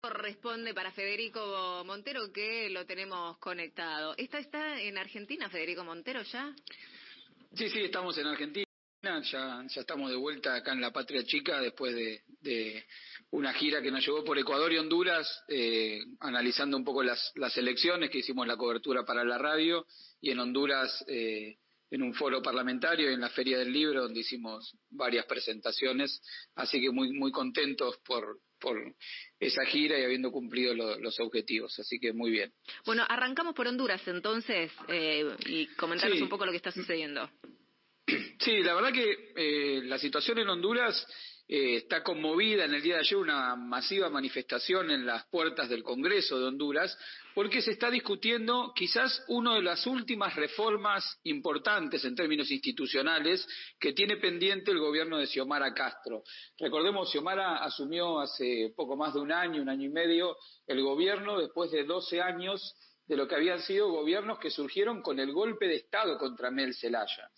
corresponde para Federico Montero, que lo tenemos conectado. ¿Está en Argentina, Federico Montero, ya? Sí, estamos en Argentina. Ya estamos de vuelta acá en la Patria Chica después de una gira que nos llevó por Ecuador y Honduras, analizando un poco las elecciones, que hicimos la cobertura para la radio, y en Honduras en un foro parlamentario y en la Feria del Libro, donde hicimos varias presentaciones, así que muy contentos por esa gira y habiendo cumplido los objetivos, así que muy bien. Bueno, arrancamos por Honduras entonces, y comentarnos un poco lo que está sucediendo. Sí, la verdad que la situación en Honduras está conmovida. En el día de ayer una masiva manifestación en las puertas del Congreso de Honduras, porque se está discutiendo quizás una de las últimas reformas importantes en términos institucionales que tiene pendiente el gobierno de Xiomara Castro. Recordemos, Xiomara asumió hace poco más de un año y medio, el gobierno después de 12 años de lo que habían sido gobiernos que surgieron con el golpe de Estado contra Mel Zelaya.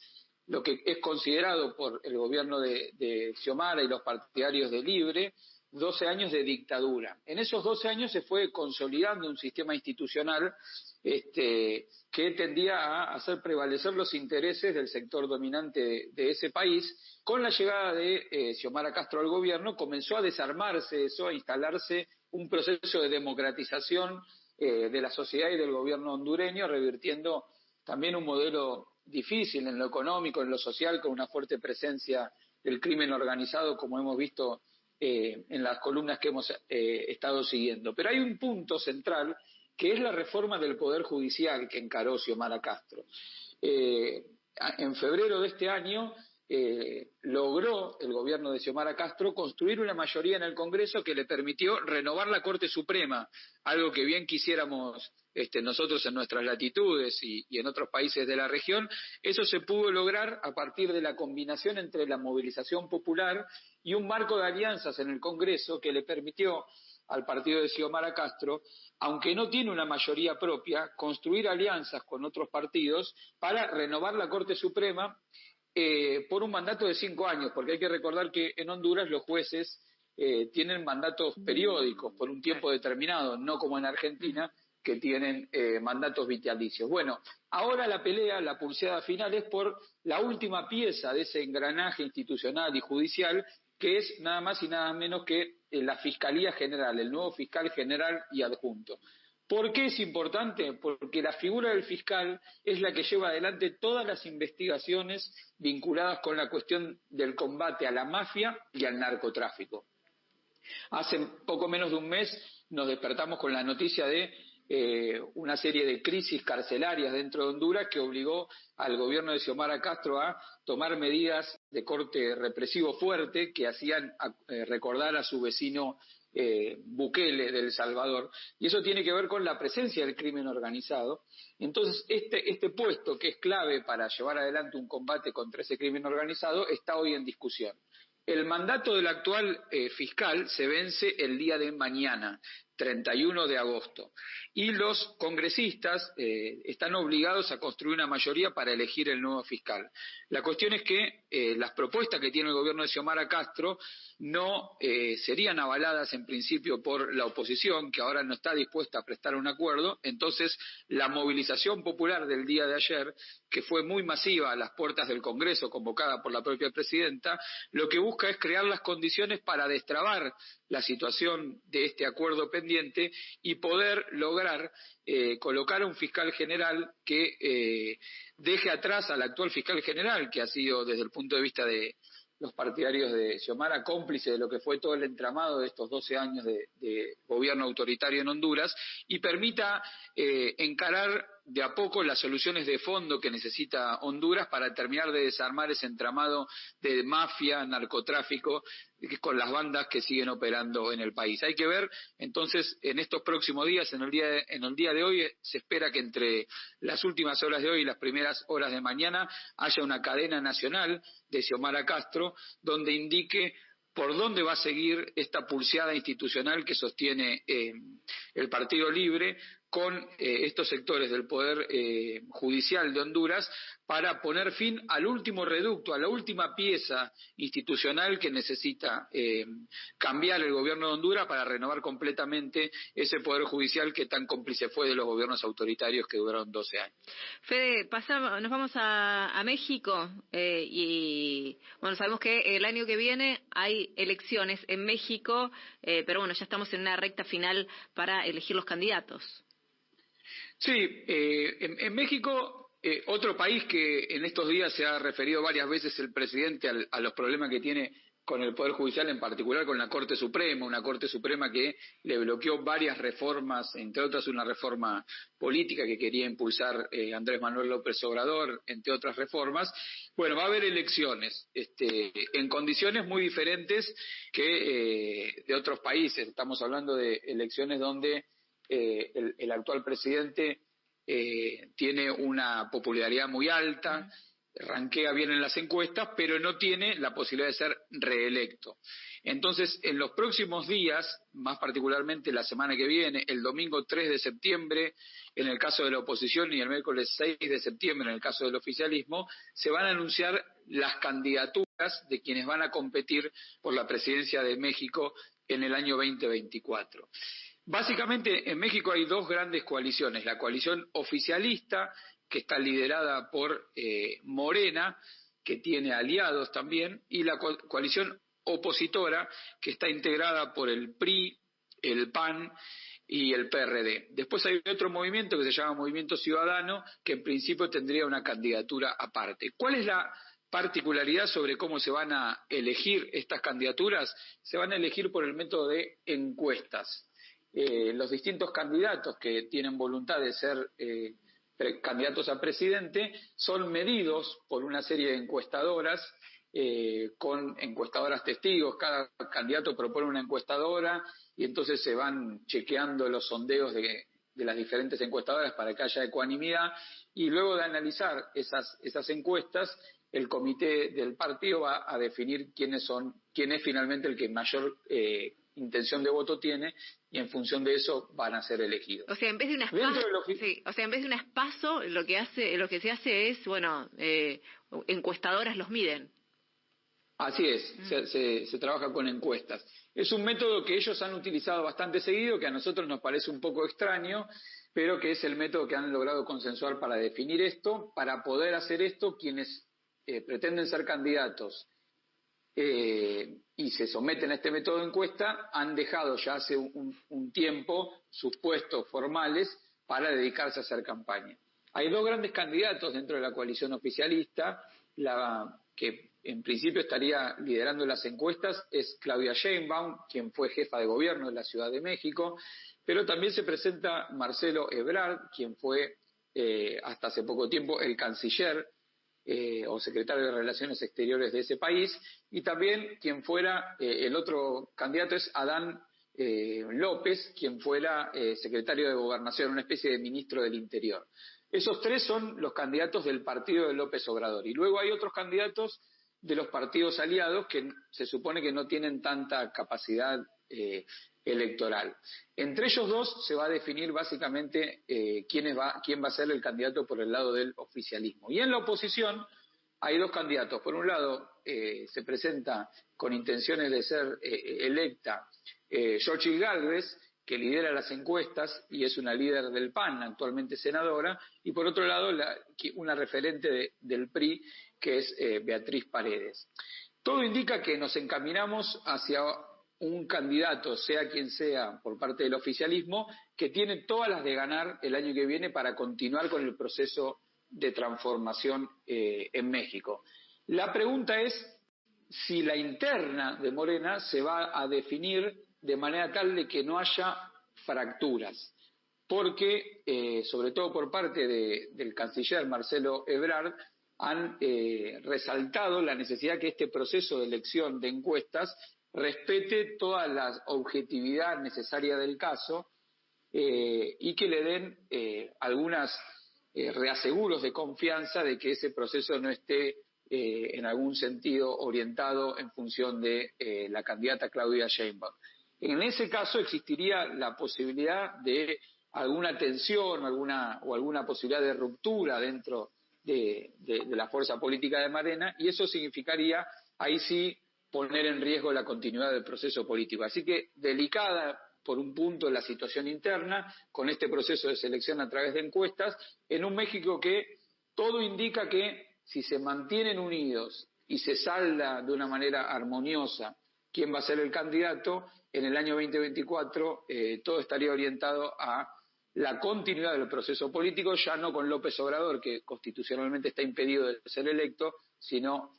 Lo que es considerado por el gobierno de Xiomara y los partidarios de Libre, 12 años de dictadura. En esos 12 años se fue consolidando un sistema institucional que tendía a hacer prevalecer los intereses del sector dominante de ese país. Con la llegada de Xiomara Castro al gobierno comenzó a desarmarse eso, a instalarse un proceso de democratización de la sociedad y del gobierno hondureño, revirtiendo también un modelo difícil en lo económico, en lo social, con una fuerte presencia del crimen organizado, como hemos visto en las columnas que hemos estado siguiendo. Pero hay un punto central, que es la reforma del Poder Judicial que encaró Xiomara Castro. En febrero de este año logró el gobierno de Xiomara Castro construir una mayoría en el Congreso que le permitió renovar la Corte Suprema, algo que bien quisiéramos nosotros en nuestras latitudes y en otros países de la región. Eso se pudo lograr a partir de la combinación entre la movilización popular y un marco de alianzas en el Congreso que le permitió al partido de Xiomara Castro, aunque no tiene una mayoría propia, construir alianzas con otros partidos para renovar la Corte Suprema por un mandato de 5 años, porque hay que recordar que en Honduras los jueces tienen mandatos periódicos por un tiempo determinado, no como en Argentina, que tienen mandatos vitalicios. Bueno, ahora la pelea, la pulseada final es por la última pieza de ese engranaje institucional y judicial, que es nada más y nada menos que la Fiscalía General, el nuevo fiscal general y adjunto. ¿Por qué es importante? Porque la figura del fiscal es la que lleva adelante todas las investigaciones vinculadas con la cuestión del combate a la mafia y al narcotráfico. Hace poco menos de un mes nos despertamos con la noticia de una serie de crisis carcelarias dentro de Honduras que obligó al gobierno de Xiomara Castro a tomar medidas de corte represivo fuerte que hacían recordar a su vecino Bukele de El Salvador, y eso tiene que ver con la presencia del crimen organizado. Entonces este puesto, que es clave para llevar adelante un combate contra ese crimen organizado, está hoy en discusión. El mandato del actual fiscal se vence el día de mañana, 31 de agosto, y los congresistas están obligados a construir una mayoría para elegir el nuevo fiscal. La cuestión es que las propuestas que tiene el gobierno de Xiomara Castro no serían avaladas en principio por la oposición, que ahora no está dispuesta a prestar un acuerdo. Entonces la movilización popular del día de ayer, que fue muy masiva a las puertas del Congreso, convocada por la propia presidenta, lo que busca es crear las condiciones para destrabar la situación de este acuerdo pendiente y poder lograr colocar a un fiscal general que deje atrás al actual fiscal general, que ha sido desde el punto de vista de los partidarios de Xiomara cómplice de lo que fue todo el entramado de estos 12 años de gobierno autoritario en Honduras, y permita encarar de a poco las soluciones de fondo que necesita Honduras para terminar de desarmar ese entramado de mafia, narcotráfico, con las bandas que siguen operando en el país. Hay que ver, entonces, en estos próximos días, en el día de hoy, se espera que entre las últimas horas de hoy y las primeras horas de mañana haya una cadena nacional de Xiomara Castro, donde indique por dónde va a seguir esta pulseada institucional que sostiene el Partido Libre con estos sectores del Poder Judicial de Honduras, para poner fin al último reducto, a la última pieza institucional que necesita cambiar el gobierno de Honduras para renovar completamente ese poder judicial que tan cómplice fue de los gobiernos autoritarios que duraron 12 años. Fede, nos vamos a México y bueno, sabemos que el año que viene hay elecciones en México, pero bueno, ya estamos en una recta final para elegir los candidatos. Sí, en México, otro país que en estos días se ha referido varias veces el presidente a los problemas que tiene con el Poder Judicial, en particular con la Corte Suprema, una Corte Suprema que le bloqueó varias reformas, entre otras una reforma política que quería impulsar Andrés Manuel López Obrador, entre otras reformas. Bueno, va a haber elecciones en condiciones muy diferentes que de otros países. Estamos hablando de elecciones donde el actual presidente tiene una popularidad muy alta, ranquea bien en las encuestas, pero no tiene la posibilidad de ser reelecto. Entonces, en los próximos días, más particularmente la semana que viene, el domingo 3 de septiembre, en el caso de la oposición, y el miércoles 6 de septiembre, en el caso del oficialismo, se van a anunciar las candidaturas de quienes van a competir por la presidencia de México en el año 2024. Básicamente, en México hay dos grandes coaliciones, la coalición oficialista, que está liderada por Morena, que tiene aliados también, y la coalición opositora, que está integrada por el PRI, el PAN y el PRD. Después hay otro movimiento que se llama Movimiento Ciudadano, que en principio tendría una candidatura aparte. ¿Cuál es la particularidad sobre cómo se van a elegir estas candidaturas? Se van a elegir por el método de encuestas. Los distintos candidatos que tienen voluntad de ser candidatos a presidente son medidos por una serie de encuestadoras, con encuestadoras testigos. Cada candidato propone una encuestadora y entonces se van chequeando los sondeos de las diferentes encuestadoras para que haya ecuanimidad, y luego de analizar esas encuestas, el comité del partido va a definir quién es finalmente el que mayor intención de voto tiene, y en función de eso van a ser elegidos. O sea, en vez de unas PASO, lo que se hace es, bueno, encuestadoras los miden. Así es, se trabaja con encuestas. Es un método que ellos han utilizado bastante seguido, que a nosotros nos parece un poco extraño, pero que es el método que han logrado consensuar para definir esto. Para poder hacer esto, quienes pretenden ser candidatos y se someten a este método de encuesta han dejado ya hace un tiempo sus puestos formales para dedicarse a hacer campaña. Hay dos grandes candidatos dentro de la coalición oficialista. La que en principio estaría liderando las encuestas es Claudia Sheinbaum, quien fue jefa de gobierno de la Ciudad de México, pero también se presenta Marcelo Ebrard, quien fue hasta hace poco tiempo el canciller o secretario de Relaciones Exteriores de ese país, y también quien fuera, el otro candidato es Adán López, quien fuera secretario de Gobernación, una especie de ministro del Interior. Esos tres son los candidatos del partido de López Obrador, y luego hay otros candidatos de los partidos aliados que se supone que no tienen tanta capacidad electoral. Entre ellos dos se va a definir básicamente quién va a ser el candidato por el lado del oficialismo. Y en la oposición hay dos candidatos. Por un lado se presenta con intenciones de ser electa Xochitl Gálvez, que lidera las encuestas y es una líder del PAN, actualmente senadora, y por otro lado una referente del PRI, que es Beatriz Paredes. Todo indica que nos encaminamos hacia un candidato, sea quien sea, por parte del oficialismo, que tiene todas las de ganar el año que viene para continuar con el proceso de transformación en México. La pregunta es si la interna de Morena se va a definir de manera tal de que no haya fracturas, porque sobre todo por parte del canciller Marcelo Ebrard han resaltado la necesidad que este proceso de elección de encuestas respete toda la objetividad necesaria del caso y que le den algunos reaseguros de confianza de que ese proceso no esté en algún sentido orientado en función de la candidata Claudia Sheinbaum. En ese caso existiría la posibilidad de alguna tensión o alguna posibilidad de ruptura dentro de la fuerza política de Morena, y eso significaría, ahí sí, poner en riesgo la continuidad del proceso político. Así que delicada por un punto la situación interna, con este proceso de selección a través de encuestas, en un México que todo indica que si se mantienen unidos y se salda de una manera armoniosa quién va a ser el candidato, en el año 2024 todo estaría orientado a la continuidad del proceso político, ya no con López Obrador, que constitucionalmente está impedido de ser electo, sino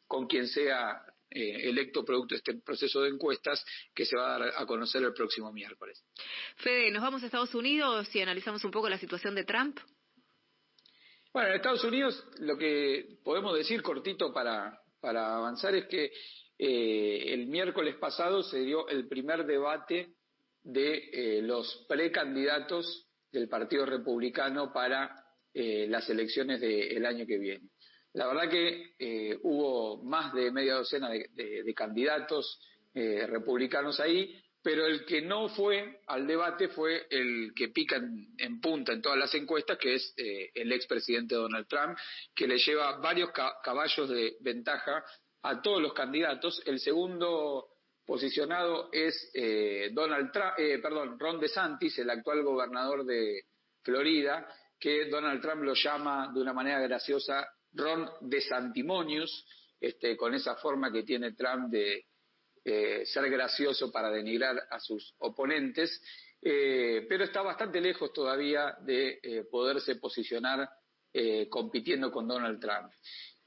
con quien sea electo producto de este proceso de encuestas que se va a dar a conocer el próximo miércoles. Fede, ¿nos vamos a Estados Unidos y analizamos un poco la situación de Trump? Bueno, en Estados Unidos lo que podemos decir cortito para avanzar es que el miércoles pasado se dio el primer debate de los precandidatos del Partido Republicano para las elecciones del año que viene. La verdad que hubo más de media docena de candidatos republicanos ahí, pero el que no fue al debate fue el que pica en punta en todas las encuestas, que es el expresidente Donald Trump, que le lleva varios caballos de ventaja a todos los candidatos. El segundo posicionado es Ron DeSantis, el actual gobernador de Florida, que Donald Trump lo llama de una manera graciosa Ron DeSantimonious, con esa forma que tiene Trump de ser gracioso para denigrar a sus oponentes, pero está bastante lejos todavía de poderse posicionar compitiendo con Donald Trump.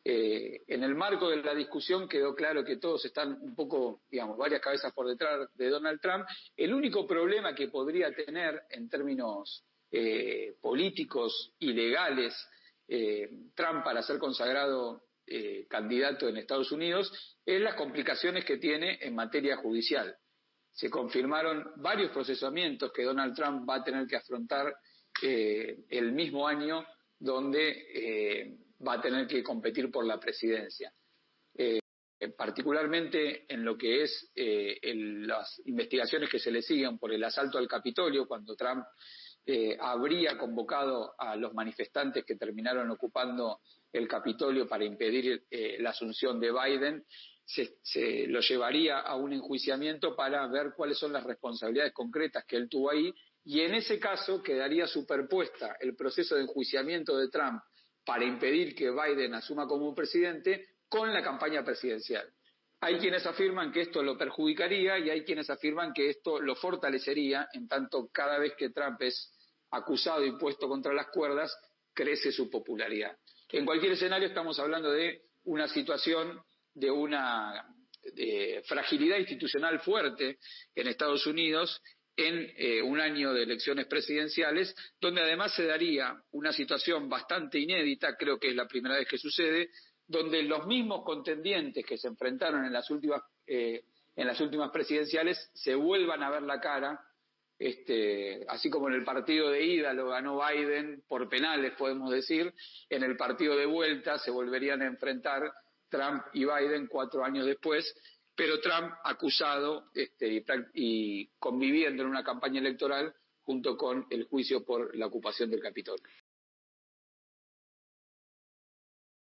En el marco de la discusión quedó claro que todos están un poco, varias cabezas por detrás de Donald Trump. El único problema que podría tener en términos políticos y legales Trump para ser consagrado candidato en Estados Unidos es las complicaciones que tiene en materia judicial. Se confirmaron varios procesamientos que Donald Trump va a tener que afrontar el mismo año donde va a tener que competir por la presidencia. Particularmente en lo que es las investigaciones que se le siguen por el asalto al Capitolio, cuando Trump habría convocado a los manifestantes que terminaron ocupando el Capitolio para impedir la asunción de Biden, se lo llevaría a un enjuiciamiento para ver cuáles son las responsabilidades concretas que él tuvo ahí, y en ese caso quedaría superpuesta el proceso de enjuiciamiento de Trump para impedir que Biden asuma como presidente con la campaña presidencial. Hay quienes afirman que esto lo perjudicaría y hay quienes afirman que esto lo fortalecería, en tanto cada vez que Trump es acusado y puesto contra las cuerdas, crece su popularidad. En cualquier escenario estamos hablando de una situación de una fragilidad institucional fuerte en Estados Unidos en un año de elecciones presidenciales, donde además se daría una situación bastante inédita, creo que es la primera vez que sucede, donde los mismos contendientes que se enfrentaron en las últimas presidenciales se vuelvan a ver la cara, así como en el partido de ida lo ganó Biden por penales, podemos decir, en el partido de vuelta se volverían a enfrentar Trump y Biden 4 años después, pero Trump acusado y conviviendo en una campaña electoral junto con el juicio por la ocupación del Capitolio.